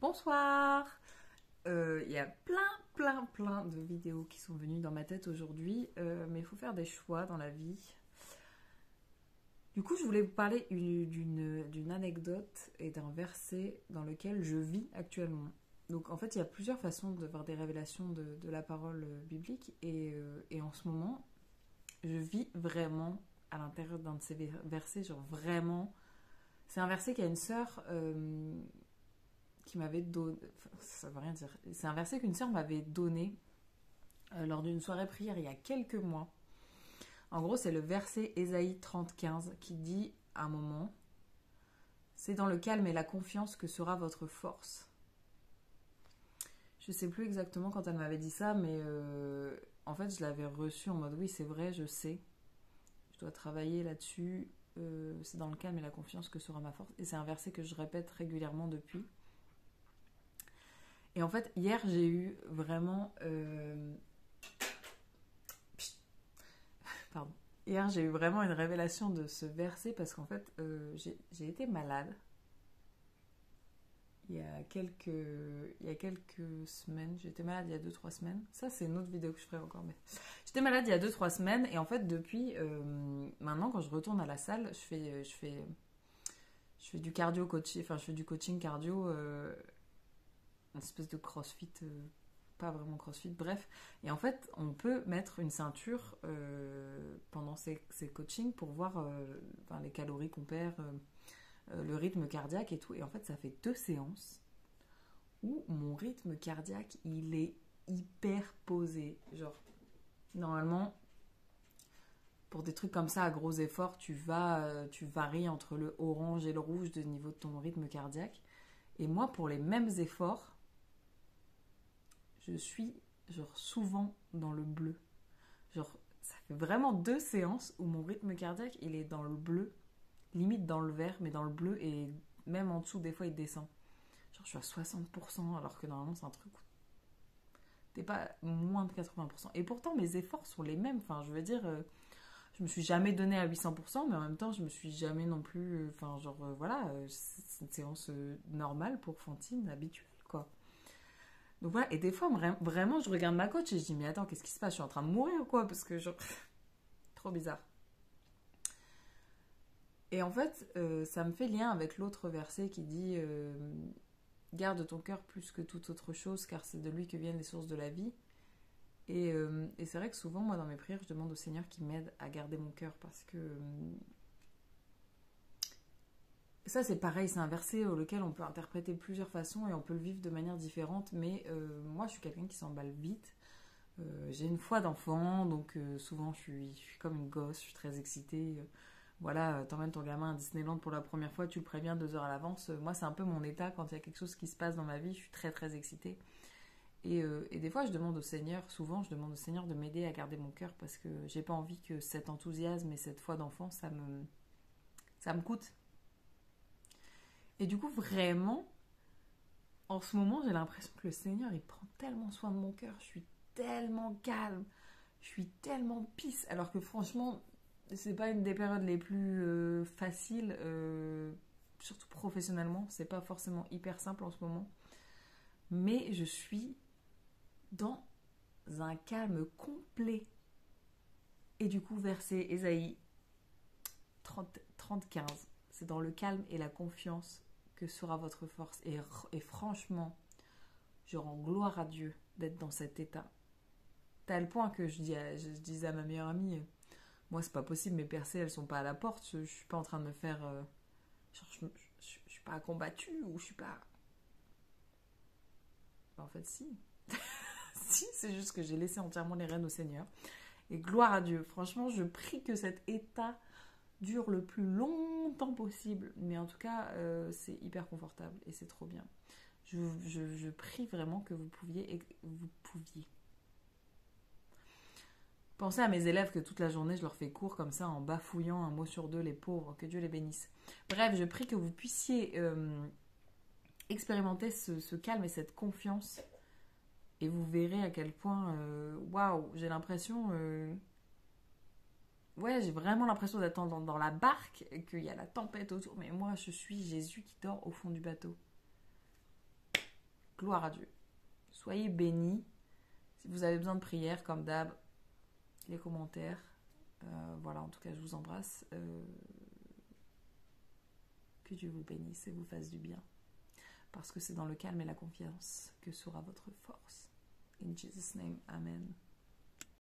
Bonsoir. Il y a plein de vidéos qui sont venues dans ma tête aujourd'hui, mais il faut faire des choix dans la vie. Du coup, je voulais vous parler d'une anecdote et d'un verset dans lequel je vis actuellement. Donc en fait, il y a plusieurs façons de voir des révélations de la parole biblique et en ce moment, je vis vraiment à l'intérieur d'un de ces versets, genre vraiment. C'est un verset qui a une sœur qui m'avait donné. Enfin, ça veut rien dire. C'est un verset qu'une sœur m'avait donné lors d'une soirée prière il y a quelques mois. En gros, c'est le verset Ésaïe 30-15 qui dit à un moment: c'est dans le calme et la confiance que sera votre force. Je sais plus exactement quand elle m'avait dit ça, mais en fait, je l'avais reçu en mode oui, c'est vrai, je sais. Je dois travailler là-dessus. C'est dans le calme et la confiance que sera ma force. Et c'est un verset que je répète régulièrement depuis. Et en fait, hier, j'ai eu vraiment... Pardon. Hier, j'ai eu vraiment une révélation de ce verset parce qu'en fait, j'ai été malade il y a quelques semaines. J'étais malade il y a 2-3 semaines. Ça, c'est une autre vidéo que je ferai encore. Mais... J'étais malade il y a 2-3 semaines et en fait, depuis maintenant, quand je retourne à la salle, je fais du cardio coaching, enfin, je fais du coaching cardio, une espèce de crossfit. Pas vraiment crossfit, bref. Et en fait, on peut mettre une ceinture pendant ces coachings pour voir enfin, les calories qu'on perd, le rythme cardiaque et tout. Et en fait, ça fait 2 séances où mon rythme cardiaque, il est hyper posé. Genre, normalement, pour des trucs comme ça, à gros efforts, tu varies entre le orange et le rouge de niveau de ton rythme cardiaque. Et moi, pour les mêmes efforts, je suis genre souvent dans le bleu. Genre, ça fait vraiment 2 séances où mon rythme cardiaque, il est dans le bleu, limite dans le vert, mais dans le bleu, et même en dessous, des fois, il descend. Genre, je suis à 60%, alors que normalement, c'est un truc où t'es pas moins de 80%. Et pourtant, mes efforts sont les mêmes. Enfin, je veux dire, je me suis jamais donné à 800%, mais en même temps, je me suis jamais non plus... Enfin, genre, voilà, c'est une séance normale pour Fantine, habituelle, quoi. Donc voilà, et des fois, vraiment, je regarde ma coach et je dis, mais attends, qu'est-ce qui se passe? Je suis en train de mourir ou quoi? Parce que, genre, trop bizarre. Et en fait, ça me fait lien avec l'autre verset qui dit garde ton cœur plus que toute autre chose, car c'est de lui que viennent les sources de la vie. Et c'est vrai que souvent, moi, dans mes prières, je demande au Seigneur qu'il m'aide à garder mon cœur parce que. Ça, c'est pareil, c'est un verset auquel on peut interpréter de plusieurs façons et on peut le vivre de manière différente, mais moi, je suis quelqu'un qui s'emballe vite. J'ai une foi d'enfant, donc souvent je suis comme une gosse, je suis très excitée. Voilà, t'emmènes ton gamin à Disneyland pour la première fois, tu le préviens 2 heures à l'avance. Moi, c'est un peu mon état quand il y a quelque chose qui se passe dans ma vie, je suis très excitée. Et des fois, je demande au Seigneur, souvent, je demande au Seigneur de m'aider à garder mon cœur parce que j'ai pas envie que cet enthousiasme et cette foi d'enfant, ça me coûte. Et du coup, vraiment, en ce moment, j'ai l'impression que le Seigneur, il prend tellement soin de mon cœur, je suis tellement calme, je suis tellement peace, alors que franchement, c'est pas une des périodes les plus faciles, surtout professionnellement, c'est pas forcément hyper simple en ce moment, mais je suis dans un calme complet. Et du coup, verset Ésaïe 30-15, c'est dans le calme et la confiance que sera votre force. Et franchement, je rends gloire à Dieu d'être dans cet état. Tel point que je disais à ma meilleure amie, moi c'est pas possible, mes percées elles sont pas à la porte, je suis pas en train de me faire... genre, je suis pas combattue ou je suis pas... En fait si. Si, c'est juste que j'ai laissé entièrement les rênes au Seigneur. Et gloire à Dieu. Franchement, je prie que cet état dure le plus longtemps possible. Mais en tout cas, c'est hyper confortable et c'est trop bien. Je prie vraiment que vous pouviez. Pensez à mes élèves que toute la journée, je leur fais cours comme ça en bafouillant un mot sur deux, les pauvres, que Dieu les bénisse. Bref, je prie que vous puissiez expérimenter ce calme et cette confiance. Et vous verrez à quel point, waouh, j'ai l'impression... ouais, j'ai vraiment l'impression d'être dans la barque, qu'il y a la tempête autour. Mais moi, je suis Jésus qui dort au fond du bateau. Gloire à Dieu. Soyez bénis. Si vous avez besoin de prière, comme d'hab, les commentaires. Voilà, en tout cas, je vous embrasse. Que Dieu vous bénisse et vous fasse du bien. Parce que c'est dans le calme et la confiance que sera votre force. In Jesus' name, Amen.